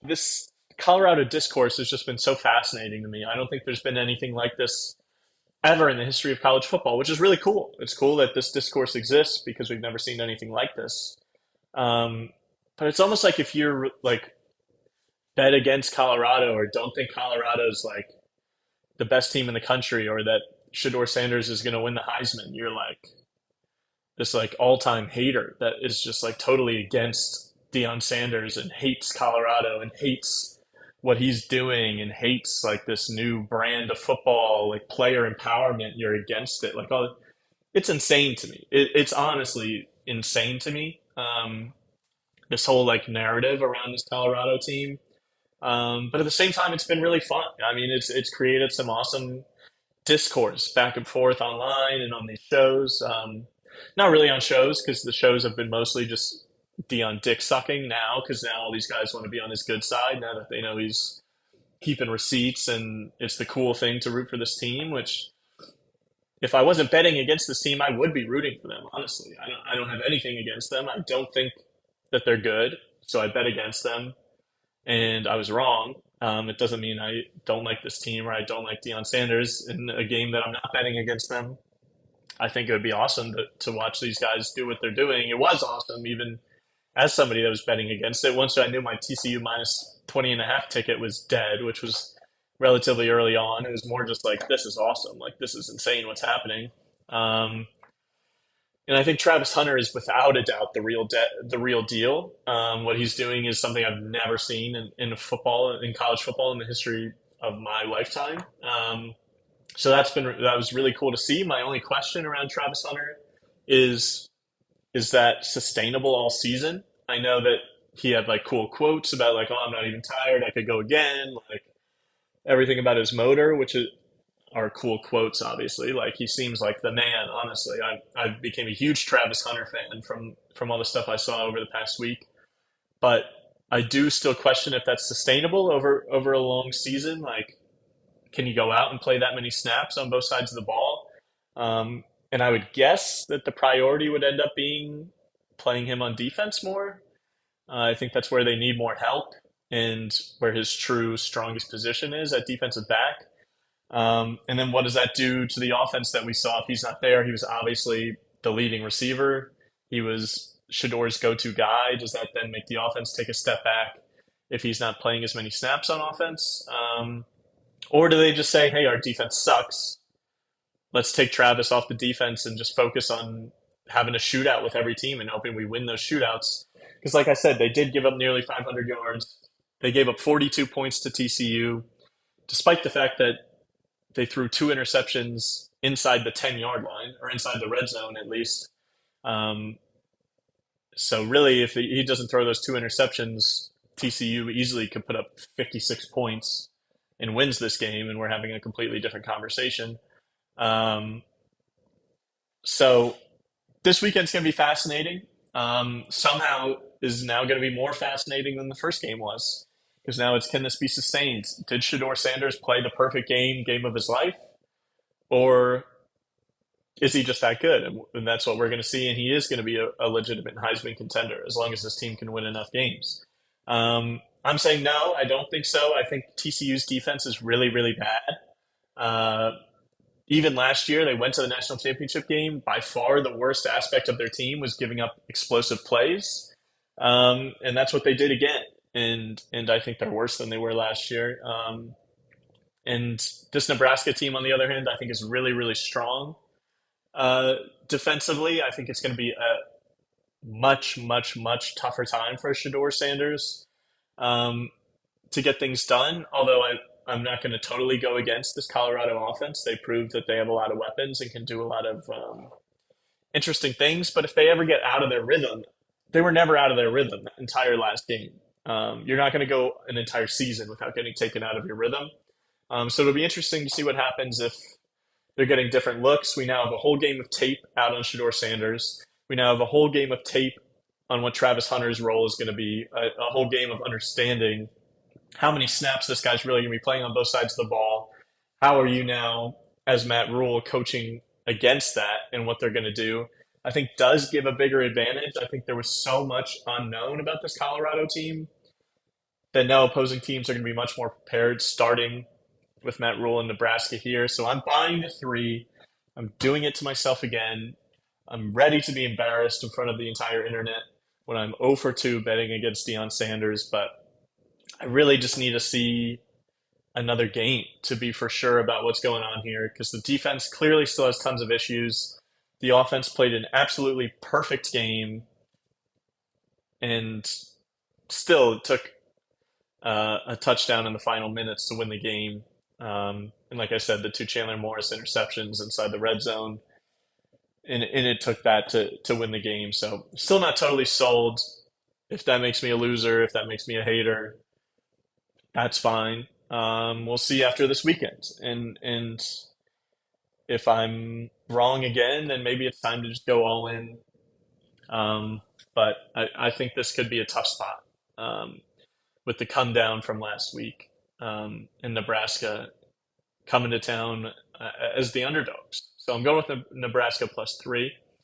this Colorado discourse has just been so fascinating to me. I don't think there's been anything like this ever in the history of college football, which is really cool. It's cool that this discourse exists because we've never seen anything like this. Um, but it's almost like if you're like bet against Colorado or don't think Colorado's like the best team in the country or that Shador Sanders is going to win the Heisman, you're like this like all-time hater that is just like totally against Deion Sanders and hates Colorado and hates what he's doing and hates like this new brand of football, like player empowerment. You're against it. Like all it's insane to me. It's honestly insane to me. This whole like narrative around this Colorado team. But at the same time, it's been really fun. I mean, it's created some awesome discourse back and forth online and on these shows. Not really on shows because the shows have been mostly just Dion dick sucking now because now all these guys want to be on his good side now that they know he's keeping receipts and it's the cool thing to root for this team. Which if I wasn't betting against this team, I would be rooting for them. Honestly, I don't have anything against them. I don't think that they're good, so I bet against them, and I was wrong. It doesn't mean I don't like this team or I don't like Deion Sanders in a game that I'm not betting against them. I think it would be awesome to watch these guys do what they're doing. It was awesome, even as somebody that was betting against it. Once I knew my TCU minus 20.5 ticket was dead, which was relatively early on, it was more just like, this is awesome. Like, this is insane what's happening. Um, and I think Travis Hunter is without a doubt the real deal. What he's doing is something I've never seen in football, in college football, in the history of my lifetime. So that was really cool to see. My only question around Travis Hunter is is that sustainable all season? I know that he had like cool quotes about like, oh, I'm not even tired, I could go again, like everything about his motor, are cool quotes, obviously. Like he seems like the man, honestly. I became a huge Travis Hunter fan from all the stuff I saw over the past week. But I do still question if that's sustainable over a long season. Like, can you go out and play that many snaps on both sides of the ball? And I would guess that the priority would end up being playing him on defense more. I think that's where they need more help and where his true strongest position is at defensive back. And then what does that do to the offense that we saw if he's not there? He was obviously the leading receiver. He was Shador's go-to guy. Does that then make the offense take a step back if he's not playing as many snaps on offense? Or do they just say, hey, our defense sucks. Let's take Travis off the defense and just focus on having a shootout with every team and hoping we win those shootouts. Because like I said, they did give up nearly 500 yards. They gave up 42 points to TCU, despite the fact that they threw two interceptions inside the 10-yard line, or inside the red zone at least. Um, so really, if he doesn't throw those two interceptions, TCU easily could put up 56 points and wins this game, and we're having a completely different conversation. Um, so this weekend's going to be fascinating. Somehow is now going to be more fascinating than the first game was, because now it's, can this be sustained? Did Shador Sanders play the perfect game of his life, or is he just that good? And that's what we're going to see, and he is going to be a legitimate Heisman contender as long as this team can win enough games. I'm saying no, I don't think so. I think TCU's defense is really, really bad. Even last year, they went to the national championship game. By far, the worst aspect of their team was giving up explosive plays, and that's what they did again. And I think they're worse than they were last year. And this Nebraska team, on the other hand, I think is really, really strong. Defensively, I think it's going to be a much, much, much tougher time for Shador Sanders to get things done. Although I'm not going to totally go against this Colorado offense. They proved that they have a lot of weapons and can do a lot of interesting things. But if they ever get out of their rhythm, they were never out of their rhythm that entire last game. You're not going to go an entire season without getting taken out of your rhythm. So it'll be interesting to see what happens if they're getting different looks. We now have a whole game of tape out on Shador Sanders. We now have a whole game of tape on what Travis Hunter's role is going to be, a whole game of understanding how many snaps this guy's really going to be playing on both sides of the ball. How are you now, as Matt Rule, coaching against that and what they're going to do? I think does give a bigger advantage. I think there was so much unknown about this Colorado team that now opposing teams are going to be much more prepared starting with Matt Rule in Nebraska here. So I'm buying the 3. I'm doing it to myself again. I'm ready to be embarrassed in front of the entire internet when I'm 0 for 2 betting against Deion Sanders, but I really just need to see another game to be for sure about what's going on here because the defense clearly still has tons of issues. The offense played an absolutely perfect game and still took a touchdown in the final minutes to win the game. And like I said, the 2 Chandler Morris interceptions inside the red zone, and it took that to win the game. So still not totally sold. If that makes me a loser, if that makes me a hater, that's fine. We'll see after this weekend, and if I'm wrong again, then maybe it's time to just go all in. But I think this could be a tough spot with the come down from last week in Nebraska coming to town as the underdogs. So I'm going with Nebraska plus 3.